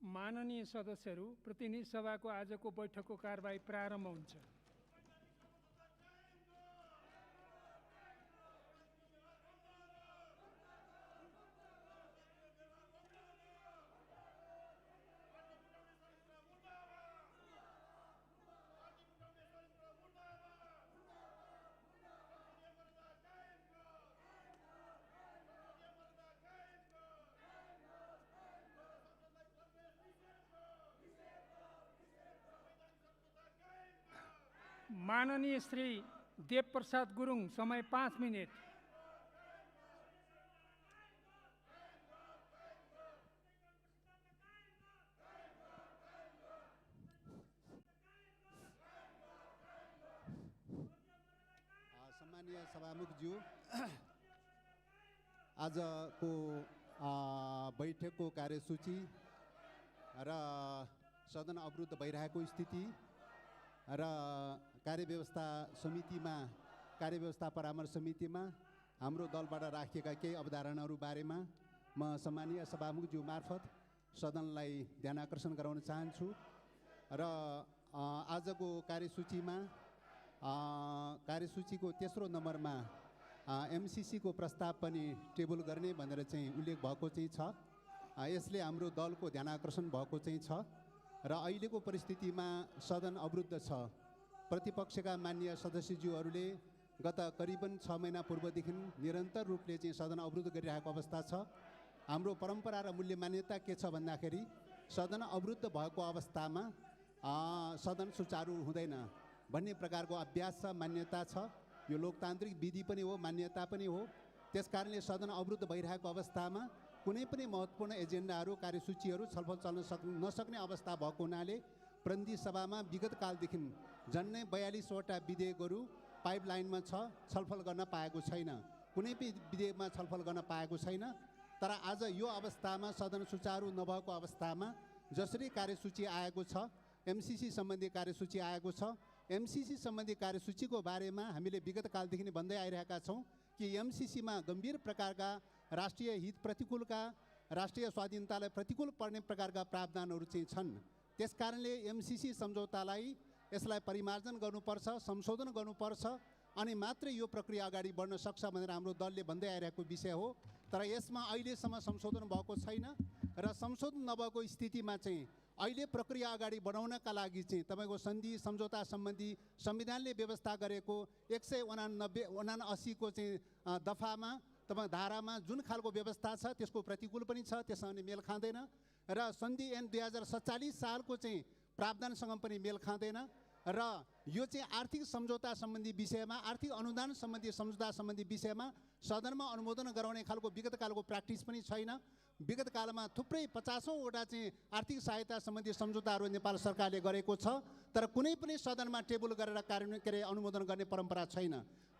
माननीय सदस्यहरू, प्रतिनिधि सभाको आजको बैठकको कारबाही प्रारम्भ हुन्छ। माननीय श्री देवप्रसाद गुरुङ, समय 5 मिनेट। सम्मानीय सभामुखज्यू, आजको बैठकको कार्यसूची र सदन अवरुद्ध भइरहेको स्थिति र कार्यव्यवस्था परामर्श समितिमा हाम्रो दलबाट राखिएका केही अवधारणाहरू बारेमा म सम्मानीय सभामुखज्यू मार्फत सदनलाई ध्यानाकर्षण गराउन चाहन्छु। र आजको कार्यसूचीको तेस्रो नम्बरमा एमसीसीको प्रस्ताव पनि टेबल गर्ने भनेर चाहिँ उल्लेख भएको चाहिँ छ। यसले हाम्रो दलको ध्यानाकर्षण भएको चाहिँ छ र अहिलेको परिस्थितिमा सदन अवरुद्ध छ। प्रतिपक्षका माननीय सदस्यज्यूहरूले गत करिबन 6 महिना पूर्वदेखि निरन्तर रूपले चाहिँ सदन अवरुद्ध गरिरहेको अवस्था छ। हाम्रो परम्परा र मूल्य मान्यता के छ भन्दाखेरि सदन अवरुद्ध भएको अवस्थामा सदन सुचारू हुँदैन भन्ने प्रकारको अभ्यास छ, मान्यता छ। यो लोकतान्त्रिक विधि पनि हो, मान्यता पनि हो। त्यसकारणले सदन अवरुद्ध भइरहेको अवस्थामा कुनै पनि महत्त्वपूर्ण एजेन्डाहरू, कार्यसूचीहरू छलफल चल्न नसक्ने अवस्था भएको हुनाले प्रतिनिधि सभामा विगत कालदेखि झन्नै 42वटा विधेयकहरू पाइपलाइनमा छ, छलफल गर्न पाएको छैन। कुनै पनि विधेयकमा छलफल गर्न पाएको छैन। तर आज यो अवस्थामा सदन सुचारू नभएको अवस्थामा जसरी कार्यसूची आएको छ, एमसीसी सम्बन्धी कार्यसूची आएको छ, एमसीसी सम्बन्धी कार्यसूचीको बारेमा हामीले विगत कालदेखि नै भन्दै आइरहेका छौँ कि एमसीसीमा गम्भीर प्रकारका राष्ट्रिय हित प्रतिकूलका, राष्ट्रिय स्वाधीनतालाई प्रतिकूल पर्ने प्रकारका प्रावधानहरू चाहिँ छन्। त्यसकारणले एमसीसी सम्झौतालाई यसलाई परिमार्जन गर्नुपर्छ, संशोधन गर्नुपर्छ अनि मात्रै यो प्रक्रिया अगाडि बढ्न सक्छ भनेर हाम्रो दलले भन्दै आइरहेको विषय हो। तर यसमा अहिलेसम्म संशोधन भएको छैन र संशोधन नभएको स्थितिमा चाहिँ अहिले प्रक्रिया अगाडि बढाउनका लागि चाहिँ तपाईँको सन्धि सम्झौता सम्बन्धी संविधानले व्यवस्था गरेको 179 को चाहिँ दफामा तपाईँ धारामा जुन खालको व्यवस्था छ त्यसको प्रतिकूल पनि छ, त्यससँग मेल खाँदैन र सन्धि ऐन 2047 सालको चाहिँ प्रावधानसँग पनि मेल खाँदैन र यो चाहिँ आर्थिक सम्झौता सम्बन्धी विषयमा, आर्थिक अनुदान सम्बन्धी सम्झौता सम्बन्धी विषयमा सदनमा अनुमोदन गराउने खालको विगत कालको प्र्याक्टिस पनि छैन। विगत कालमा थुप्रै 50औँवटा चाहिँ आर्थिक सहायता सम्बन्धी सम्झौताहरू नेपाल सरकारले गरेको छ, तर कुनै पनि सदनमा टेबल गरेर कार्यान्वयन अनुमोदन गर्ने परम्परा छैन।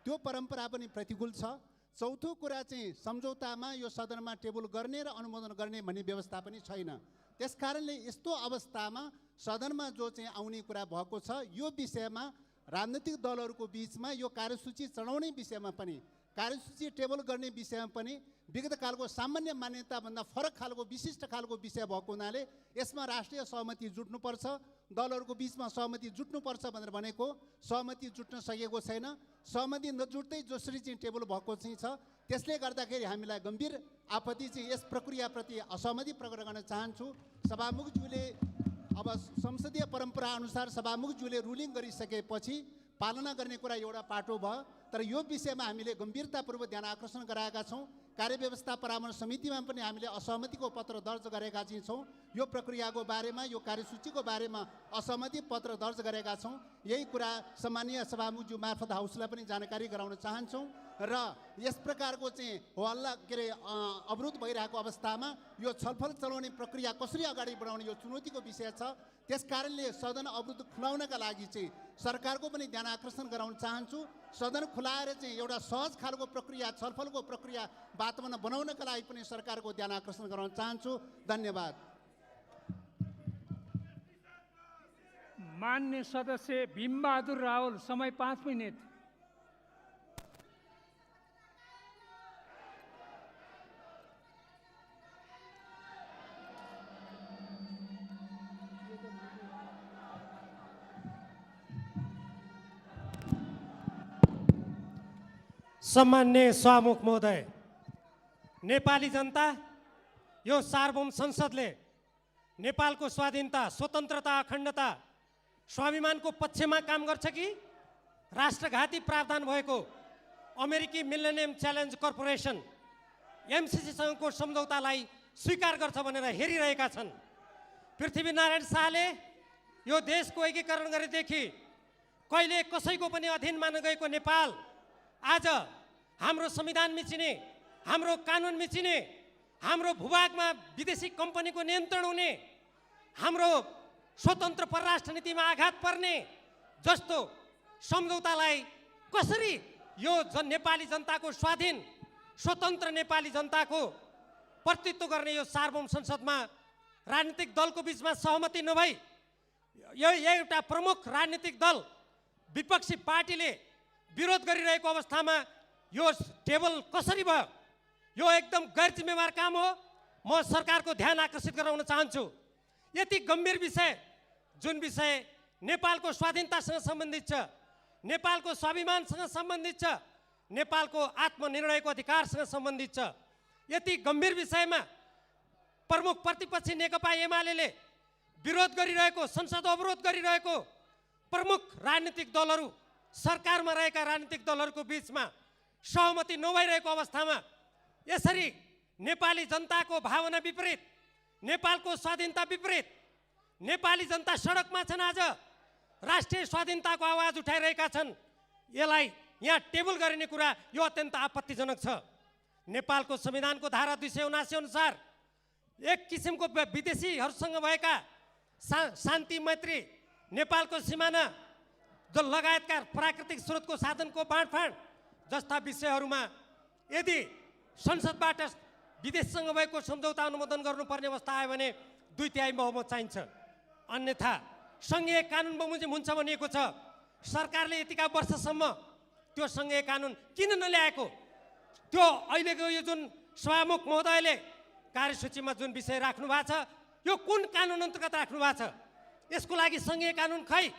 त्यो परम्परा पनि प्रतिकूल छ। चौथो कुरा चाहिँ सम्झौतामा यो सदनमा टेबल गर्ने र अनुमोदन गर्ने भन्ने व्यवस्था पनि छैन। त्यसकारणले यस्तो अवस्थामा सदनमा जो चाहिँ आउने कुरा भएको छ, यो विषयमा राजनीतिक दलहरूको बिचमा यो कार्यसूची चढाउने विषयमा पनि, कार्यसूची टेबल गर्ने विषयमा पनि विगत कालको सामान्य मान्यताभन्दा फरक खालको विशिष्ट खालको विषय भएको हुनाले यसमा राष्ट्रिय सहमति जुट्नुपर्छ, दलहरूको बिचमा सहमति जुट्नुपर्छ भनेर भनेको, सहमति जुट्न सकेको छैन। सहमति नजुट्दै जसरी चाहिँ टेबल भएको चाहिँ छ, त्यसले गर्दाखेरि हामीलाई गम्भीर आपत्ति चाहिँ यस प्रक्रियाप्रति असहमति प्रकट गर्न चाहन्छु। सभामुखज्यूले अब संसदीय परम्परा अनुसार सभामुखज्यूले रुलिङ गरिसकेपछि पालना गर्ने कुरा एउटा पाटो भयो, तर यो विषयमा हामीले गम्भीरतापूर्वक ध्यान आकर्षण गराएका छौँ। कार्यव्यवस्था परामर्श समितिमा पनि हामीले असहमतिको पत्र दर्ज गरेका चाहिँ छौँ। यो प्रक्रियाको बारेमा, यो कार्यसूचीको बारेमा असहमति पत्र दर्ज गरेका छौँ। यही कुरा सम्मानीय सभामुखज्यू मार्फत हाउसलाई पनि जानकारी गराउन चाहन्छौँ र यस प्रकारको चाहिँ हल्ला अवरुद्ध भइरहेको अवस्थामा यो छलफल चलाउने प्रक्रिया कसरी अगाडि बढाउने यो चुनौतीको विषय छ। त्यसकारणले सदन अवरुद्ध खुलाउनका लागि चाहिँ सरकारको पनि ध्यान आकर्षण गराउन चाहन्छु। सदन खुलाएर चाहिँ एउटा सहज खालको प्रक्रिया, छलफलको प्रक्रिया वातावरण बनाउनका लागि पनि सरकारको ध्यान आकर्षण गराउन चाहन्छु। धन्यवाद। मान्य सदस्य भीमबहादुर रावल, समय 5 मिनेट। सम्मान्य सभामुख महोदय, नेपाली जनता यो सार्वभौम संसदले नेपालको स्वाधीनता, स्वतन्त्रता, अखण्डता, स्वाभिमानको पक्षमा काम गर्छ कि राष्ट्रघाती प्रावधान भएको अमेरिकी मिलेनियम च्यालेन्ज कर्पोरेसन एमसिसीसँगको सम्झौतालाई स्वीकार गर्छ भनेर हेरिरहेका छन्। पृथ्वीनारायण शाहले यो देशको एकीकरण गरेदेखि कहिले कसैको पनि अधीनमा नगएको नेपाल आज हाम्रो संविधान मिचिने, हाम्रो कानुन मिचिने, हाम्रो भूभागमा विदेशी कम्पनीको नियन्त्रण हुने, हाम्रो स्वतन्त्र परराष्ट्र नीतिमा आघात पर्ने जस्तो सम्झौतालाई कसरी यो नेपाली जनताको स्वाधीन स्वतन्त्र नेपाली जनताको प्रतिनिधित्व गर्ने यो सार्वभौम संसदमा राजनीतिक दलको बीचमा सहमति नभई यो एउटा प्रमुख राजनीतिक दल विपक्षी पार्टीले विरोध गरिरहेको अवस्थामा यो टेबल कसरी भयो? यो एकदम गैर जिम्मेवार काम हो। म सरकारको ध्यान आकर्षित गराउन चाहन्छु। यति गम्भीर विषय, जुन विषय नेपालको स्वाधीनतासँग सम्बन्धित छ, नेपालको स्वाभिमानसँग सम्बन्धित छ, नेपालको आत्मनिर्णयको अधिकारसँग सम्बन्धित छ, यति गम्भीर विषयमा प्रमुख प्रतिपक्षी नेकपा एमाले विरोध गरिरहेको, संसद अवरोध गरिरहेको प्रमुख राजनीतिक दलहरू, सरकारमा रहेका राजनीतिक दलहरूको बीचमा सहमति नभइरहेको अवस्थामा यसरी नेपाली जनताको भावना विपरीत, नेपालको स्वाधीनता विपरीत नेपाली जनता सडकमा छन्। आज राष्ट्रिय स्वाधीनताको आवाज उठाइरहेका छन्। यसलाई यहाँ टेबल गरिने कुरा यो अत्यन्त आपत्तिजनक छ। नेपालको संविधानको धारा 279 अनुसार एक किसिमको विदेशीहरूसँग भएका शान्ति मैत्री, नेपालको सिमाना जो लगायतका प्राकृतिक स्रोतको साधनको बाँडफाँड जस्ता विषयहरूमा यदि संसदबाट विदेशसँग भएको सम्झौता अनुमोदन गर्नुपर्ने अवस्था आयो भने 2/3 बहुमत चाहिन्छ। अन्यथा सङ्घीय कानुन बमोजिम हुन्छ भनिएको छ। सरकारले यतिका वर्षसम्म त्यो सङ्घीय कानुन किन नल्याएको? त्यो अहिलेको यो जुन सभामुख महोदयले कार्यसूचीमा जुन विषय राख्नु भएको छ, यो कुन कानुन अन्तर्गत राख्नु भएको छ? यसको लागि सङ्घीय कानुन खै?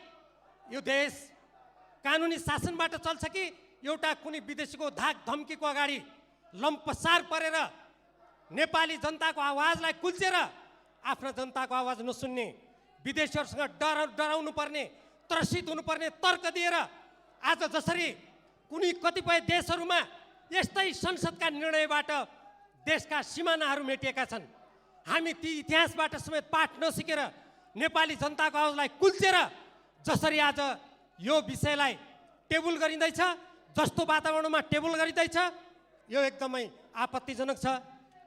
यो देश कानुनी शासनबाट चल्छ कि एउटा कुनै विदेशीको धाक धम्कीको अगाडि लम्पसार परेर नेपाली जनताको आवाजलाई कुल्चेर आफ्ना जनताको आवाज नसुन्ने, विदेशीहरूसँग डराउनु पर्ने, त्रसित हुनुपर्ने तर्क दिएर आज जसरी कुनै कतिपय देशहरूमा यस्तै संसदका निर्णयबाट देशका सिमानाहरू मेटिएका छन्, हामी ती इतिहासबाट समेत पाठ नसिकेर नेपाली जनताको आवाजलाई कुल्चेर जसरी आज यो विषयलाई टेबल गरिँदैछ, जस्तो वातावरणमा टेबल गरिँदैछ, यो एकदमै आपत्तिजनक छ।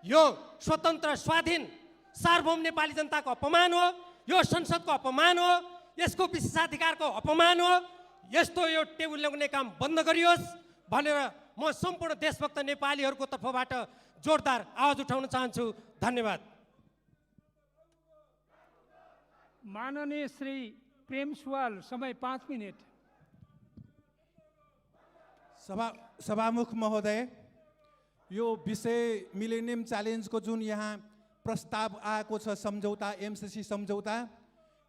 यो स्वतन्त्र स्वाधीन सार्वभौम नेपाली जनताको अपमान हो, यो संसदको अपमान हो, यसको विशेषाधिकारको अपमान हो। यस्तो यो टेबल ल्याउने काम बन्द गरियोस् भनेर म सम्पूर्ण देशभक्त नेपालीहरूको तर्फबाट जोरदार आवाज उठाउन चाहन्छु। धन्यवाद। माननीय श्री प्रेम सुवाल, समय 5 मिनट। सभामुख महोदय, यो विषय मिलेनियम च्यालेन्जको जुन यहाँ प्रस्ताव आएको छ, सम्झौता, एमसिसी सम्झौता,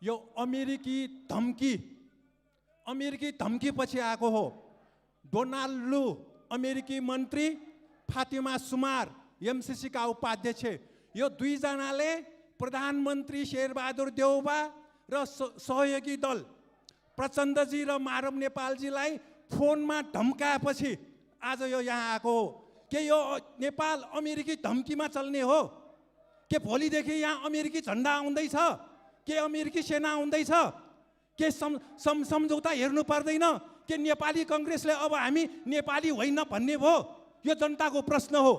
यो अमेरिकी धम्की पछि आएको हो। डोनाल्ड लू अमेरिकी मन्त्री, फातिमा सुमार एमसिसी का उपाध्यक्ष, यो दुईजनाले प्रधानमन्त्री शेरबहादुर देउबा र सहयोगी दल प्रचण्डजी र माधव नेपालजीलाई फोनमा धम्काएपछि आज यो यहाँ आएको हो। के यो नेपाल अमेरिकी धम्कीमा चल्ने हो? के भोलिदेखि यहाँ अमेरिकी झन्डा आउँदैछ? के अमेरिकी सेना आउँदैछ? के सम्झौता हेर्नु पर्दैन? के नेपाली कङ्ग्रेसले अब हामी नेपाली होइन भन्ने भयो? यो जनताको प्रश्न हो।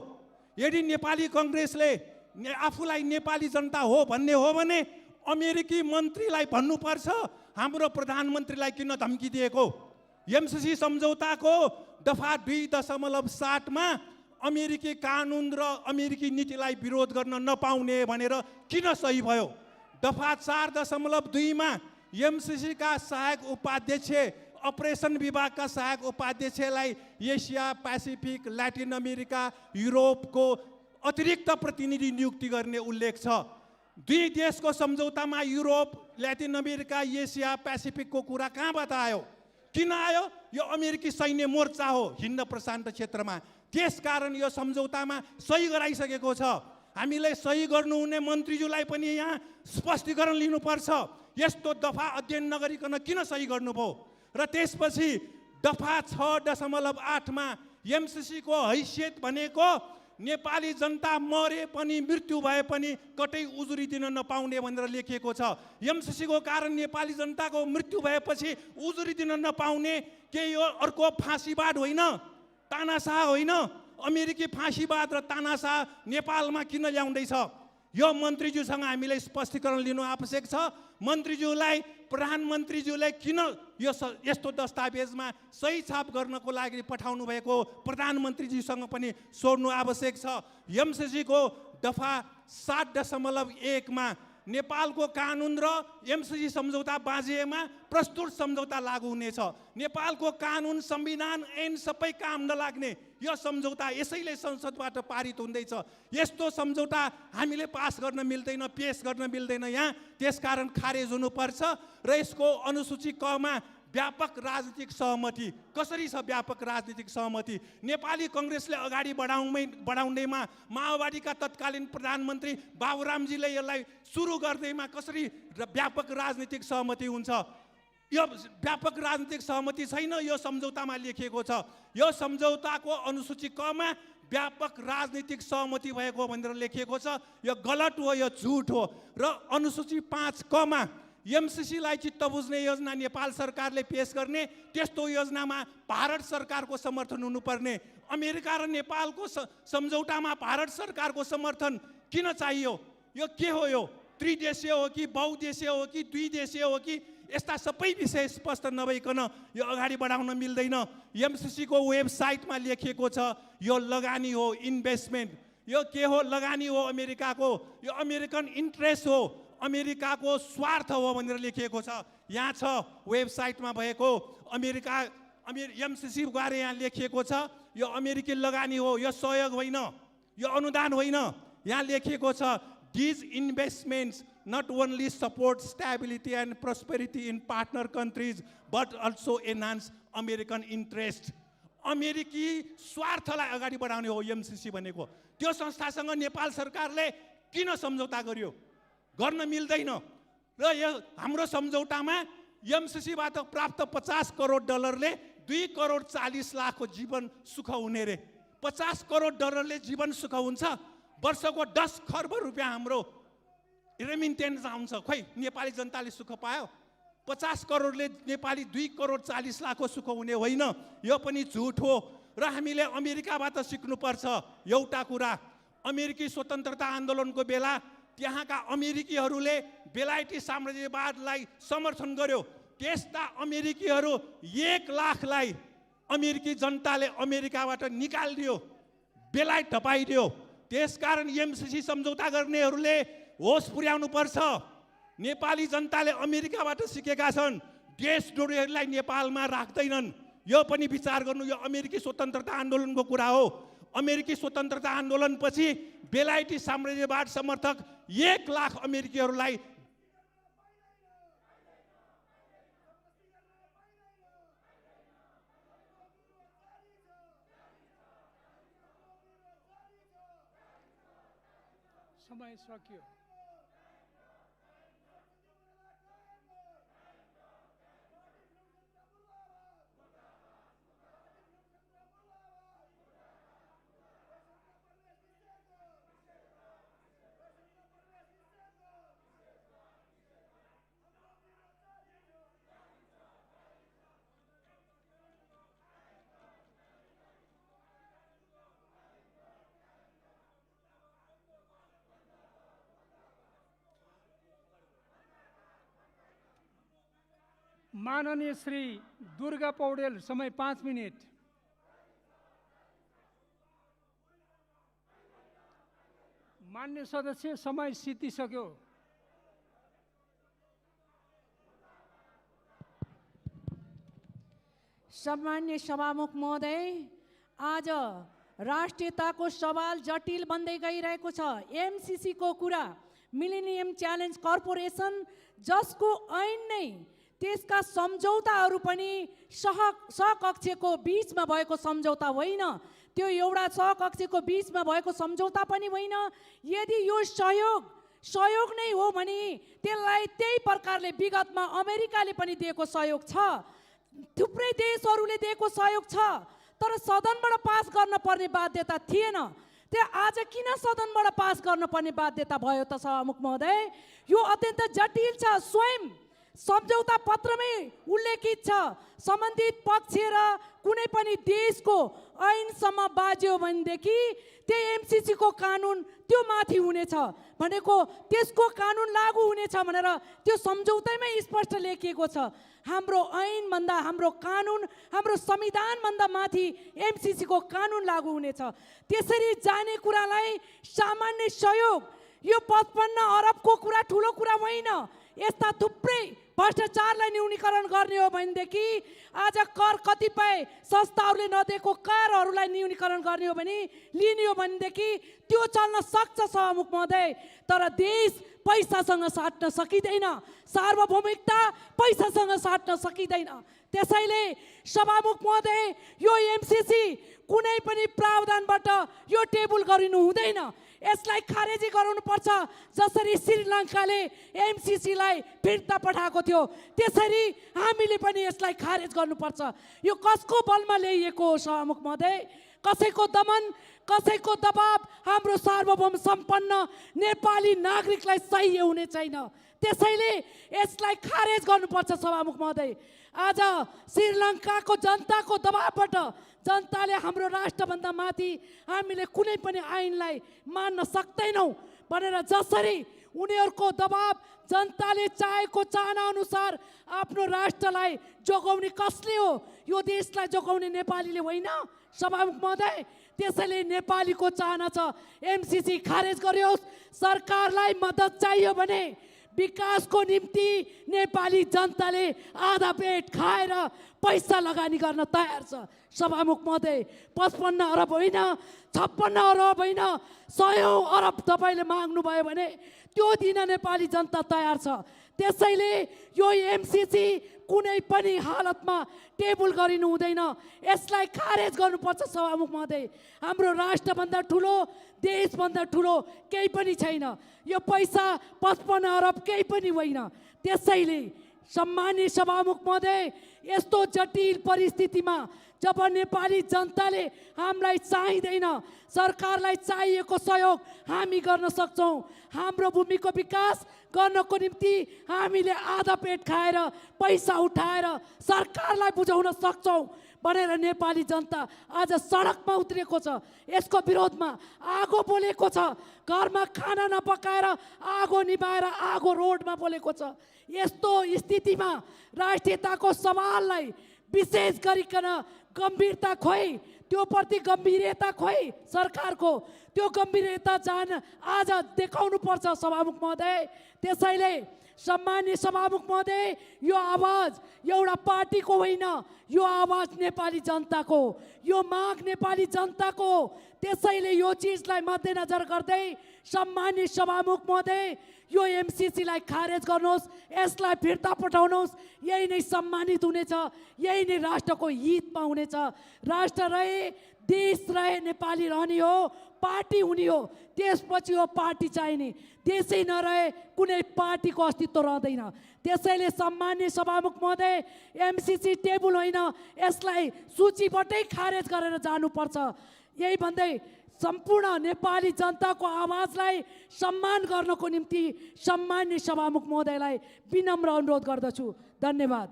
यदि नेपाली कङ्ग्रेसले आफूलाई नेपाली जनता हो भन्ने हो भने अमेरिकी मन्त्रीलाई भन्नुपर्छ, हाम्रो प्रधानमन्त्रीलाई किन धम्की दिएको? एमसिसी सम्झौताको दफा 2.7 मा अमेरिकी कानुन र अमेरिकी नीतिलाई विरोध गर्न नपाउने भनेर किन सही भयो? दफा 4.2 मा एमसिसी का सहायक उपाध्यक्ष, अपरेसन विभागका सहायक उपाध्यक्षलाई एसिया, पेसिफिक, ल्याटिन अमेरिका, युरोपको अतिरिक्त प्रतिनिधि नियुक्ति गर्ने उल्लेख छ। दुई देशको सम्झौतामा युरोप, ल्याटिन अमेरिका, एसिया, पेसिफिकको कुरा कहाँबाट आयो? किन आयो? यो अमेरिकी सैन्य मोर्चा हो हिन्द प्रशान्त क्षेत्रमा। त्यसकारण यो सम्झौतामा सही गराइसकेको छ। हामीले सही गर्नुहुने मन्त्रीज्यूलाई पनि यहाँ स्पष्टीकरण लिनुपर्छ। यस्तो दफा अध्ययन नगरिकन किन सही गर्नुभयो? र त्यसपछि दफा 6.8 मा एमसीसीको हैसियत भनेको नेपाली जनता मरे पनि मृत्यु भए पनि कतै उजुरी दिन नपाउने भनेर लेखिएको छ। एमसीसीको कारण नेपाली जनताको मृत्यु भएपछि उजुरी दिन नपाउने के यो अर्को फाँसीवाद होइन, तानाशाह होइन? अमेरिकी फाँसीवाद र तानाशाह नेपालमा किन ल्याउँदैछ? यो मन्त्रीज्यूसँग हामीले स्पष्टीकरण लिनु आवश्यक छ। मन्त्रीज्यूलाई, प्रधानमन्त्रीज्यूलाई किन यस्तो दस्तावेजमा सही छाप गर्नको लागि पठाउनु भएको प्रधानमन्त्रीज्यूसँग पनि सोध्नु आवश्यक छ। एमसीसीको दफा 7.1 मा नेपालको कानुन र एमसीसी सम्झौता बाँझिएमा प्रस्तुत सम्झौता लागू हुनेछ। नेपालको कानुन, संविधान, ऐन सबै काम नलाग्ने यो सम्झौता यसैले संसदबाट पारित हुँदैछ। यस्तो सम्झौता हामीले पास गर्न मिल्दैन, पेश गर्न मिल्दैन यहाँ। त्यसकारण खारेज हुनुपर्छ। र यसको अनुसूची क मा व्यापक राजनीतिक सहमति कसरी छ? व्यापक राजनीतिक सहमति नेपाली कांग्रेसले अगाडि बढाउँदैमा माओवादीका तत्कालीन प्रधानमन्त्री बाबुरामजीले यसलाई सुरु गर्दैमा कसरी व्यापक राजनीतिक सहमति हुन्छ? यो व्यापक राजनीतिक सहमति छैन, यो सम्झौतामा लेखिएको छ। यो सम्झौताको अनुसूची क मा व्यापक राजनीतिक सहमति भएको भनेर लेखिएको छ। यो गलत हो, यो झुट हो। र अनुसूची 5 क मा एमसीसीलाई चित्त बुझ्ने योजना नेपाल सरकारले पेश गर्ने, त्यस्तो योजनामा भारत सरकारको समर्थन हुनुपर्ने। अमेरिका र नेपालको सम्झौतामा भारत सरकारको समर्थन किन चाहियो? यो के हो? यो त्रिदेशीय हो कि बहुदेशीय हो कि द्विदेशीय हो कि? यस्ता सबै विषय स्पष्ट नभइकन यो अगाडि बढाउन मिल्दैन। एमसीसीको वेबसाइटमा लेखिएको छ यो लगानी हो, इन्भेस्टमेन्ट। यो के हो? लगानी हो अमेरिकाको। यो अमेरिकन इन्ट्रेस्ट हो, अमेरिकाको स्वार्थ हो भनेर लेखिएको छ। यहाँ छ वेबसाइटमा भएको एमसीसी बारे यहाँ लेखिएको छ। यो अमेरिकी लगानी हो, यो सहयोग होइन, यो अनुदान होइन। यहाँ लेखिएको छ these investments not only support stability and prosperity in partner countries but also enhance American interest. अमेरिकी स्वार्थलाई अगाडि बढाउने हो एमसीसी भनेको। त्यो संस्थासँग नेपाल सरकारले किन सम्झौता गर्यो? गर्न मिल्दैन। र यो हाम्रो सम्झौतामा एमसीसीबाट प्राप्त 50 करोड डलरले 2 करोड 40 लाखको जीवन सुख हुने रे। 50 करोड डलरले जीवन सुख हुन्छ? वर्षको 10 खर्ब रुपियाँ हाम्रो रेमिटेन्स आउँछ। खोइ नेपाली जनताले सुख पायो? 50 करोडले नेपाली 2 करोड 40 लाखको सुख हुने होइन। यो पनि झुट हो। र हामीले अमेरिकाबाट सिक्नुपर्छ एउटा कुरा। अमेरिकी स्वतन्त्रता आन्दोलनको बेला त्यहाँका अमेरिकीहरूले बेलायती साम्राज्यवादलाई समर्थन गर्यो। त्यस्ता अमेरिकीहरू 1 लाखलाई अमेरिकी जनताले अमेरिकाबाट निकालिदियो, बेलायत धपाइदियो। त्यसकारण एमसीसी सम्झौता गर्नेहरूले होस पुर्याउनु पर्छ। नेपाली जनताले अमेरिकाबाट सिकेका छन्, देशद्रोहीहरूलाई नेपालमा राख्दैनन्। यो पनि विचार गर्नु। यो अमेरिकी स्वतन्त्रता आन्दोलनको कुरा हो। अमेरिकी स्वतन्त्रता आन्दोलनपछि बेलायती साम्राज्यवाद समर्थक 1 लाख अमेरिकीहरूलाई समय सकियो। माननीय श्री दुर्गा पौडेल, समय 5 मिनट। मान्य सदस्य, समय सिद्धिसक्यो। सम्मान्य सभामुख महोदय, आज राष्ट्रियताको सवाल जटिल बन्दै गइरहेको छ। एमसीसी को कुरा, मिलेनियम च्यालेन्ज कर्पोरेसन जसको ऐन नै त्यसका सम्झौताहरू पनि सहकक्षको बीचमा भएको सम्झौता होइन, त्यो एउटा सहकक्षको बीचमा भएको सम्झौता पनि होइन। यदि यो सहयोग नै हो भने त्यसलाई त्यही प्रकारले विगतमा अमेरिकाले पनि दिएको सहयोग छ, थुप्रै देशहरूले दिएको सहयोग छ, तर सदनबाट पास गर्न पर्ने बाध्यता थिएन। त्यो आज किन सदनबाट पास गर्नुपर्ने बाध्यता भयो त सभामुख महोदय? यो अत्यन्त जटिल छ। स्वयं सम्झौता पत्रमै उल्लेखित छ, सम्बन्धित पक्ष र कुनै पनि देशको ऐनसम्म बाज्यो भनेदेखि त्यही एमसिसीको कानुन त्यो माथि हुनेछ भनेको, त्यसको कानुन लागू हुनेछ भनेर त्यो सम्झौतामै स्पष्ट लेखिएको छ। हाम्रो ऐनभन्दा, हाम्रो कानुन, हाम्रो संविधानभन्दा माथि एमसिसीको कानुन लागू हुनेछ। त्यसरी जाने कुरालाई सामान्य सहयोग, यो 55 अरबको कुरा ठुलो कुरा होइन। यस्ता थुप्रै भ्रष्टाचारलाई न्यूनीकरण गर्ने हो भनेदेखि, आज कर कतिपय संस्थाहरूले नदिएको करहरूलाई न्यूनीकरण गर्ने हो भने, लिने हो भनेदेखि त्यो चल्न सक्छ सभामुख महोदय। तर देश पैसासँग साट्न सकिँदैन, सार्वभौमिकता पैसासँग साट्न सकिँदैन। त्यसैले सभामुख महोदय, यो एमसिसी कुनै पनि प्रावधानबाट यो टेबल गरिनु हुँदैन, यसलाई खारेजी गराउनुपर्छ। जसरी श्रीलङ्काले एमसिसीलाई फिर्ता पठाएको थियो, त्यसरी हामीले पनि यसलाई खारेज गर्नुपर्छ। यो कसको बलमा ल्याइएको हो सभामुख महोदय? कसैको दमन, कसैको दबाब हाम्रो सार्वभौम सम्पन्न नेपाली नागरिकलाई सही हुने छैन। त्यसैले यसलाई खारेज गर्नुपर्छ सभामुख महोदय। आज श्रीलङ्काको जनताको दबाबबाट जनताले हाम्रो राष्ट्रभन्दा माथि हामीले कुनै पनि ऐनलाई मान्न सक्दैनौँ भनेर जसरी उनीहरूको दबाब, जनताले चाहेको चाहना अनुसार आफ्नो राष्ट्रलाई जोगाउने कसले हो? यो देशलाई जोगाउने नेपालीले होइन सभामुख महोदय। त्यसैले नेपालीको चाहना छ एमसिसी खारेज गरियोस्। सरकारलाई मद्दत चाहियो भने विकासको निम्ति नेपाली जनताले आधा पेट खाएर पैसा लगानी गर्न तयार छ सभामुख महोदय। 55 अरब होइन, 56 अरब होइन, 100 अरब तपाईँले माग्नुभयो भने त्यो दिन नेपाली जनता तयार छ। त्यसैले यो एमसिसी कुनै पनि हालतमा टेबल गरिनु हुँदैन, यसलाई खारेज गर्नुपर्छ सभामुख महोदय। हाम्रो राष्ट्रभन्दा ठुलो, देशभन्दा ठुलो केही पनि छैन। यो पैसा 55 अरब केही पनि होइन। त्यसैले सम्माननीय सभामुख महोदय, यस्तो जटिल परिस्थितिमा जब नेपाली जनताले हामीलाई चाहिँदैन, सरकारलाई चाहिएको सहयोग हामी गर्न सक्छौँ। हाम्रो भूमिको विकास गर्नको निम्ति हामीले आधा पेट खाएर पैसा उठाएर सरकारलाई बुझाउन सक्छौँ भनेर नेपाली जनता आज सडकमा उत्रिएको छ। यसको विरोधमा आगो बोलेको छ, घरमा खाना नपकाएर आगो निभाएर आगो रोडमा बोलेको छ। यस्तो स्थितिमा राष्ट्रियताको सवाललाई विशेष गरिकन गम्भीरता खोइ, त्यो प्रति गम्भीरता खोइ सरकारको, त्यो गम्भीरता जान आज देखाउनु पर्छ सभामुख महोदय। त्यसैले सम्माननीय सभामुख महोदय, यो आवाज एउटा पार्टीको होइन, यो आवाज नेपाली जनताको, यो माग नेपाली जनताको। त्यसैले यो चिजलाई मध्यनजर गर्दै सम्माननीय सभामुख महोदय, यो एमसिसीलाई खारेज गर्नुहोस्, यसलाई फिर्ता पठाउनुहोस्। यही नै सम्मानित हुनेछ, यही नै राष्ट्रको हितमा हुनेछ। राष्ट्र रहे, देश रहे, नेपाली रहने हो, पार्टी हुने हो, त्यसपछि हो पार्टी चाहिने। देशै नरहे कुनै पार्टीको अस्तित्व रहँदैन। त्यसैले सम्माननीय सभामुख महोदय, एमसिसी टेबल होइन, यसलाई सूचीबाटै खारेज गरेर जानुपर्छ। यही भन्दै सम्पूर्ण नेपाली जनताको आवाजलाई सम्मान गर्नको निम्ति सम्माननीय सभामुख महोदयलाई विनम्र अनुरोध गर्दछु। धन्यवाद।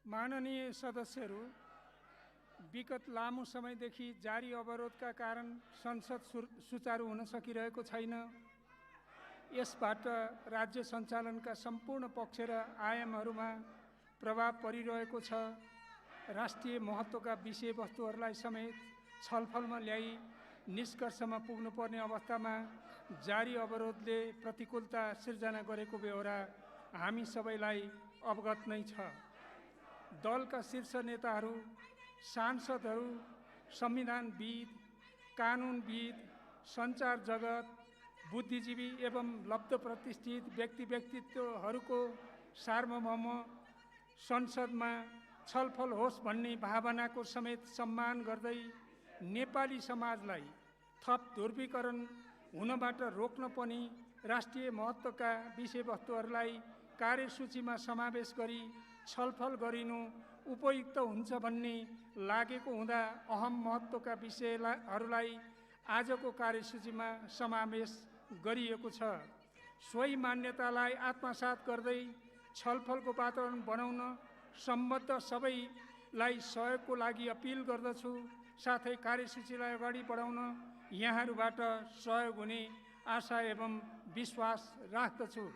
माननीय सदस्यहरू, विगत लामो समयदेखि जारी अवरोधका कारण संसद सुचारू हुन सकिरहेको छैन। यसबाट राज्य सञ्चालनका सम्पूर्ण पक्ष र आयामहरूमा प्रभाव परिरहेको छ। राष्ट्रिय महत्त्वका विषयवस्तुहरूलाई समेत छलफलमा ल्याई निष्कर्षमा पुग्नुपर्ने अवस्थामा जारी अवरोधले प्रतिकूलता सिर्जना गरेको बेहोरा हामी सबैलाई अवगत नै छ। दलका शीर्ष नेताहरू, सांसदहरू, संविधानविद, कानुनविद, सञ्चार जगत, बुद्धिजीवी एवं लब्ध प्रतिष्ठित व्यक्तित्वहरूको सार्वभौम संसदमा छलफल होस् भन्ने भावनाको समेत सम्मान गर्दै नेपाली समाजलाई थप ध्रुवीकरण हुनबाट रोक्न पनि राष्ट्रिय महत्त्वका विषयवस्तुहरूलाई कार्यसूचीमा समावेश गरी छलफल गरिनु उपयुक्त हुन्छ भन्ने लागेको हुँदा अहम महत्त्वका विषयहरूलाई आजको कार्यसूचीमा समावेश गरिएको छ। सोही मान्यतालाई आत्मसात गर्दै छलफलको वातावरण बनाउन सम्बद्ध सबैलाई सहयोगको लागि अपिल गर्दछु। साथै कार्यसूचीलाई अगाडि बढाउन यहाँहरूबाट सहयोग हुने आशा एवं विश्वास राख्दछु।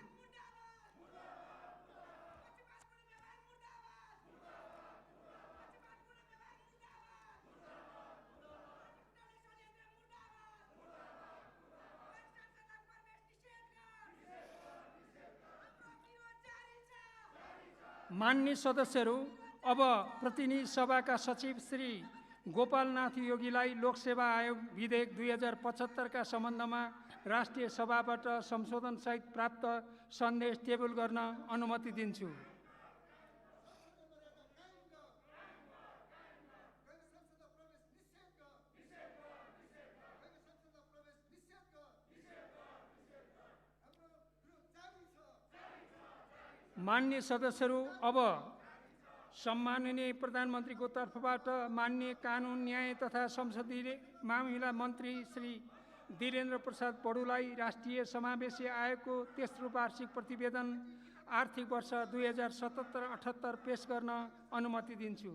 मान्य सदस्यहरू, अब प्रतिनिधि सभाका सचिव श्री गोपालनाथ योगीलाई लोकसेवा आयोग विधेयक 2075 का सम्बन्धमा राष्ट्रिय सभाबाट संशोधनसहित प्राप्त सन्देश टेबल गर्न अनुमति दिन्छु। मान्य सदस्यहरू, अब सम्माननीय प्रधानमन्त्रीको तर्फबाट मान्य कानुन न्याय तथा संसदीय मामिला मन्त्री श्री वीरेन्द्र प्रसाद पौडेललाई राष्ट्रिय समावेशी आयोगको तेस्रो वार्षिक प्रतिवेदन आर्थिक वर्ष 2077-78 पेश गर्न अनुमति दिन्छु।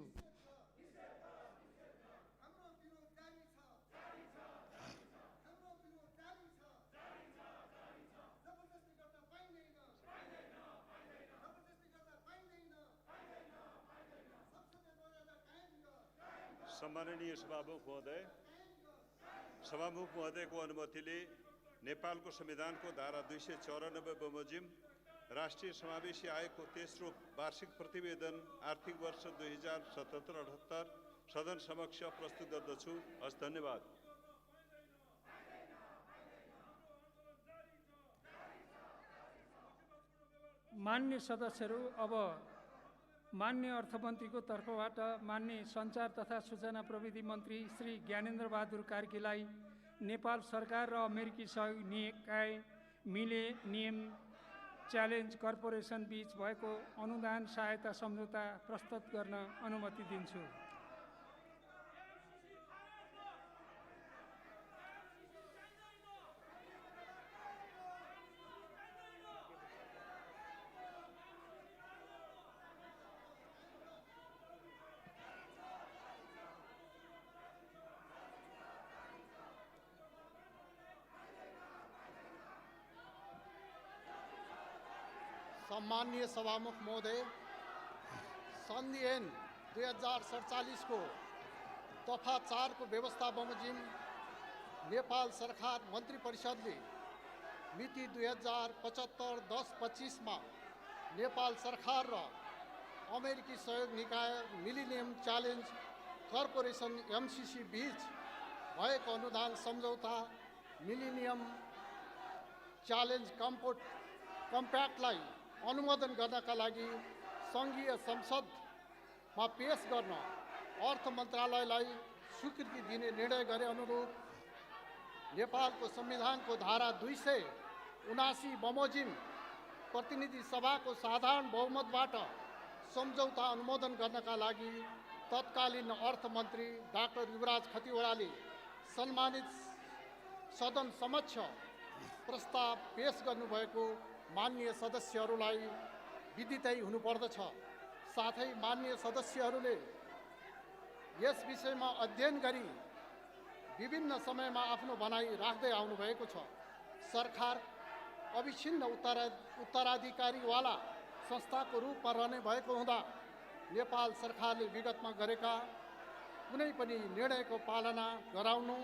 सम्माननीय सभामुख महोदयको अनुमतिले नेपालको संविधानको धारा 294 बमोजिम राष्ट्रिय समावेशी आयोगको तेस्रो वार्षिक प्रतिवेदन आर्थिक वर्ष 2077-78 सदन समक्ष प्रस्तुत गर्दछु। हस्, धन्यवाद। मान्य सदस्यहरू, अब मान्य अर्थमन्त्रीको तर्फबाट मान्य सञ्चार तथा सूचना प्रविधि मन्त्री श्री ज्ञानेन्द्र बहादुर कार्कीलाई नेपाल सरकार र अमेरिकी सहयोग निकाय मिलेनियम च्यालेन्ज कर्पोरेसन बीच भएको अनुदान सहायता सम्झौता प्रस्तुत गर्न अनुमति दिन्छु। सम्माननीय सभामुख महोदय, सन्धि ऐन 2047 को दफा 4 को व्यवस्था बमोजिम नेपाल सरकार मन्त्री परिषदले मिति 2075-10-25 मा नेपाल सरकार र अमेरिकी सहयोग निकाय मिलेनियम च्यालेन्ज कर्पोरेसन MCC बीच भएको अनुदान सम्झौता मिलेनियम च्यालेन्ज कम्प्याक्टलाई अनुमोदन गर्नका लागि सङ्घीय संसदमा पेश गर्न अर्थ मन्त्रालयलाई स्वीकृति दिने निर्णय गरे अनुरूप नेपालको संविधानको धारा 279 बमोजिम प्रतिनिधि सभाको साधारण बहुमतबाट सम्झौता अनुमोदन गर्नका लागि तत्कालीन अर्थमन्त्री डाक्टर युवराज खतिवडाले सम्मानित सदन समक्ष प्रस्ताव पेश गर्नुभएको मान्य सदस्यहरूलाई विदितै हुनुपर्दछ। साथै मान्य सदस्यहरूले यस विषयमा अध्ययन गरी विभिन्न समयमा आफ्नो भनाइ राख्दै आउनुभएको छ। सरकार अविच्छिन्न उत्तराधिकारीवाला संस्थाको रूपमा रहने भएको हुँदा नेपाल सरकारले विगतमा गरेका कुनै पनि निर्णयको पालना गराउनु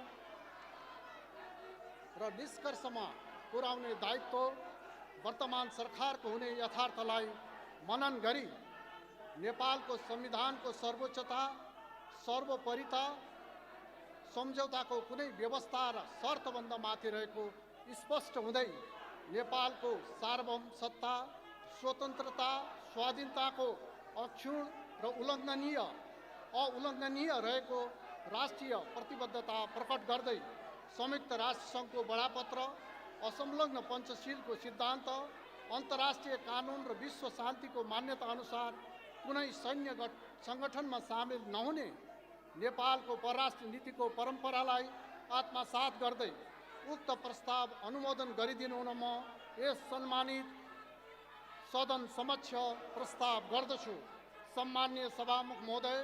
र निष्कर्षमा पुर्याउने दायित्व वर्तमान सरकारको हुने यथार्थलाई मनन गरी नेपालको संविधानको सर्वोच्चता, सर्वोपरिता, सम्झौताको कुनै व्यवस्था र शर्तबन्ध माथि रहेको स्पष्ट हुँदै नेपालको सार्वभौम सत्ता, स्वतन्त्रता, स्वाधीनताको अक्षुण्ण र उल्लङ्घनीय रहेको राष्ट्रिय प्रतिबद्धता प्रकट गर्दै संयुक्त राष्ट्रसङ्घको बडापत्र, असंलग्न पञ्चशीलको सिद्धान्त, अन्तर्राष्ट्रिय कानुन र विश्व शान्तिको मान्यता अनुसार कुनै सैन्य सङ्गठनमा सामेल नहुने नेपालको परराष्ट्र नीतिको परम्परालाई आत्मसात गर्दै उक्त प्रस्ताव अनुमोदन गरिदिनु हुन म यस सम्मानित सदन समक्ष प्रस्ताव गर्दछु। सम्माननीय सभामुख महोदय,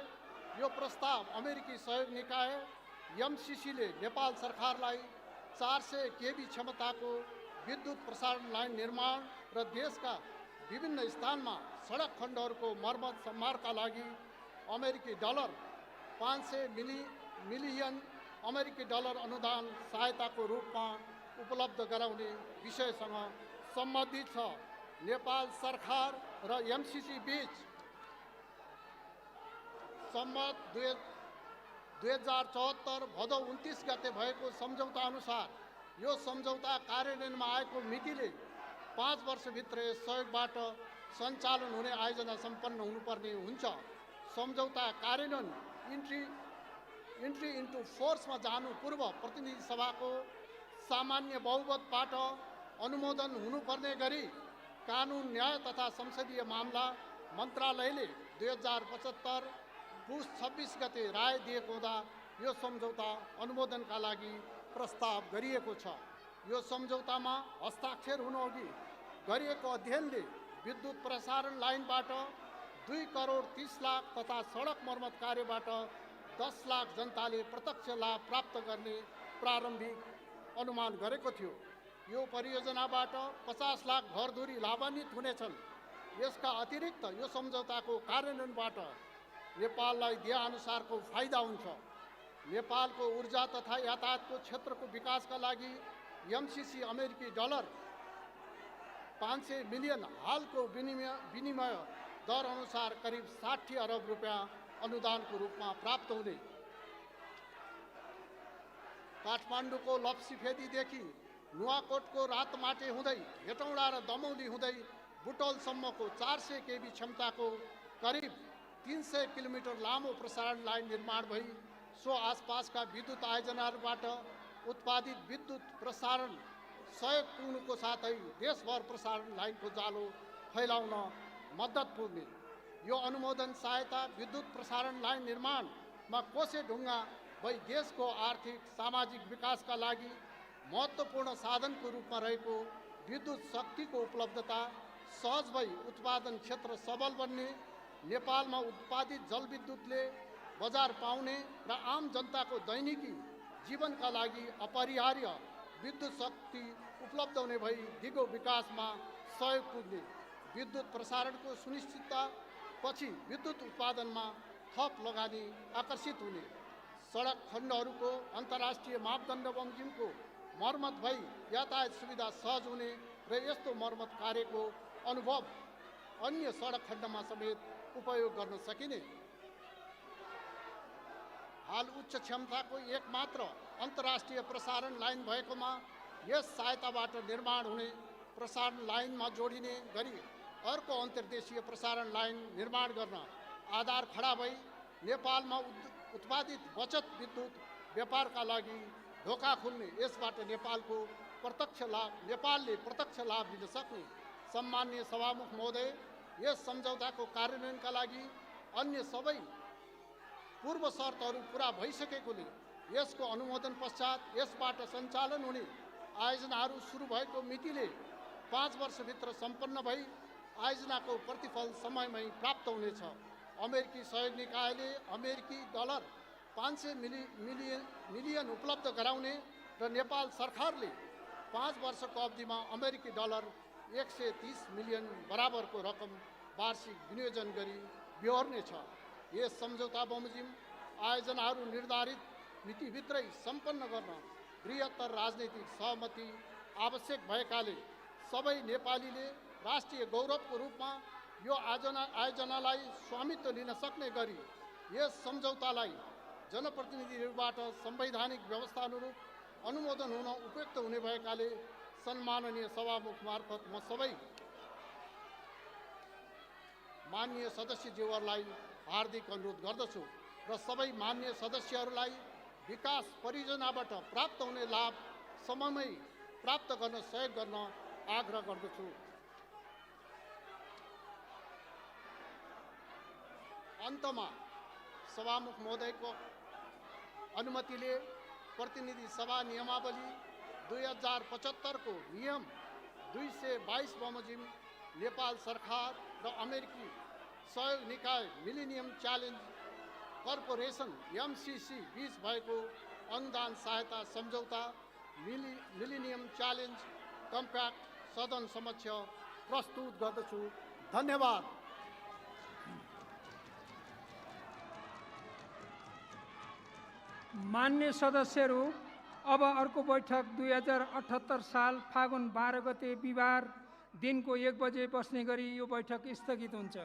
यो प्रस्ताव अमेरिकी सहयोग निकाय एमसिसीले नेपाल सरकारलाई 400 केबी क्षमताको विद्युत प्रसारण लाइन निर्माण र देशका विभिन्न स्थानमा सडक खण्डहरूको मर्मत सम्मारका लागि अमेरिकी डलर 500 मिलियन अमेरिकी डलर अनुदान सहायताको रूपमा उपलब्ध गराउने विषयसँग सम्बन्धित छ। नेपाल सरकार र एमसिसी बीच सम्मत 2074 भदौ 29 गते भएको सम्झौता अनुसार यो सम्झौता कार्यान्वयनमा आएको मितिले 5 वर्षभित्र यस सहयोगबाट सञ्चालन हुने आयोजना सम्पन्न हुनुपर्ने हुन्छ। सम्झौता कार्यान्वयन इन्ट्री इन्टु फोर्समा जानु पूर्व प्रतिनिधि सभाको सामान्य बहुमतबाट अनुमोदन हुनुपर्ने गरी कानुन, न्याय तथा संसदीय मामला मन्त्रालयले 2075 पुस 26 गते राय दिएको हुँदा यो सम्झौता अनुमोदनका लागि प्रस्ताव गरिएको छ। यो सम्झौतामा हस्ताक्षर हुनुअघि गरिएको अध्ययनले विद्युत प्रसारण लाइनबाट 2 करोड 30 लाख तथा सडक मर्मत कार्यबाट 10 लाख जनताले प्रत्यक्ष लाभ प्राप्त गर्ने प्रारम्भिक अनुमान गरेको थियो। यो परियोजनाबाट 50 लाख घरधुरी लाभान्वित हुनेछन्। यसका अतिरिक्त यो सम्झौताको कार्यान्वयनबाट नेपाललाई दिएअनुसारको फाइदा हुन्छ। नेपालको ऊर्जा तथा यातायातको क्षेत्रको विकासका लागि एमसिसी अमेरिकी डलर 500 मिलियन हालको विनिमय दर अनुसार करिब 60 अरब रुपियाँ अनुदानको रूपमा प्राप्त हुने। काठमाडौँको लप्सीफेदीदेखि नुवाकोटको रातमाटे हुँदै हेटौँडा र दमौली हुँदै बुटोलसम्मको 400 केबी क्षमताको करिब 300 किलोमिटर लामो प्रसारण लाइन निर्माण भई सो आसपासका विद्युत आयोजनाहरूबाट उत्पादित विद्युत प्रसारण सहयोग पुग्नुको साथै देशभर प्रसारण लाइनको जालो फैलाउन मद्दत पुग्ने। यो अनुमोदन सहायता विद्युत प्रसारण लाइन निर्माणमा कोसेढुङ्गा भई देशको आर्थिक सामाजिक विकासका लागि महत्त्वपूर्ण साधनको रूपमा रहेको विद्युत शक्तिको उपलब्धता सहज भई उत्पादन क्षेत्र सबल बन्ने, नेपालमा उत्पादित जलविद्युतले बजार पाउने र आम जनताको दैनिकी जीवनका लागि अपरिहार्य विद्युत शक्ति उपलब्ध हुने भई दिगो विकासमा सहयोग पुग्ने। विद्युत प्रसारणको सुनिश्चितता पछि विद्युत उत्पादनमा थप लगानी आकर्षित हुने। सडक खण्डहरूको अन्तर्राष्ट्रिय मापदण्ड बमोजिमको मर्मत भई यातायात सुविधा सहज हुने र यस्तो मर्मत कार्यको अनुभव अन्य सडक खण्डमा समेत उपयोग गर्न सकिने। हाल उच्च क्षमताको एकमात्र अन्तर्राष्ट्रिय प्रसारण लाइन भएकोमा यस सहायताबाट निर्माण हुने प्रसारण लाइनमा जोडिने गरी अर्को अन्तर्देशीय प्रसारण लाइन निर्माण गर्न आधार खडा भई नेपालमा उत्पादित बचत विद्युत व्यापारका लागि ढोका खुल्ने। यसबाट नेपालले प्रत्यक्ष लाभ लिन सक्ने। सम्माननीय सभामुख महोदय, यस सम्झौताको कार्यान्वयनका लागि अन्य सबै पूर्व शर्तहरू पुरा भइसकेकोले यसको अनुमोदन पश्चात यसबाट सञ्चालन हुने आयोजनाहरू सुरु भएको मितिले 5 वर्षभित्र सम्पन्न भई आयोजनाको प्रतिफल समयमै प्राप्त हुनेछ। अमेरिकी सहयोग निकायले अमेरिकी डलर 500 मिलियन उपलब्ध गराउने र नेपाल सरकारले 5 वर्षको अवधिमा अमेरिकी डलर 130 मिलियन बराबरको रकम वार्षिक विनियोजन गरी बेहोर्नेछ। यस सम्झौता बमोजिम आयोजनाहरू निर्धारित मितिभित्रै सम्पन्न गर्न बृहत्तर राजनैतिक सहमति आवश्यक भएकाले सबै नेपालीले राष्ट्रिय गौरवको रूपमा यो आयोजनालाई स्वामित्व लिन सक्ने गरी यस सम्झौतालाई जनप्रतिनिधिहरूबाट संवैधानिक व्यवस्था अनुरूप अनुमोदन हुन उपयुक्त हुने भएकाले सम्माननीय सभामुख मार्फत म सबै माननीय सदस्यज्यूहरूलाई हार्दिक अनुरोध गर्दछु र सबै माननीय सदस्यहरूलाई विकास परियोजनाबाट प्राप्त हुने लाभ समयमै प्राप्त गर्न सहयोग गर्न आग्रह गर्दछु। अन्तमा सभामुख महोदयको अनुमतिले प्रतिनिधि सभा नियमावली 2075 को नियम 222 बमोजिम नेपाल सरकार र अमेरिकी सहयोग निकाय मिलेनियम च्यालेन्ज कर्पोरेसन MCC बीच भएको अनुदान सहायता सम्झौता मिलेनियम च्यालेन्ज कम्प्याक्ट सदन समक्ष प्रस्तुत गर्दछु। धन्यवाद। मान्य सदस्यहरू, अब अर्को बैठक 2078 साल फागुन 12 गते बिहिबार दिनको 1 बजे बस्ने गरी यो बैठक स्थगित हुन्छ।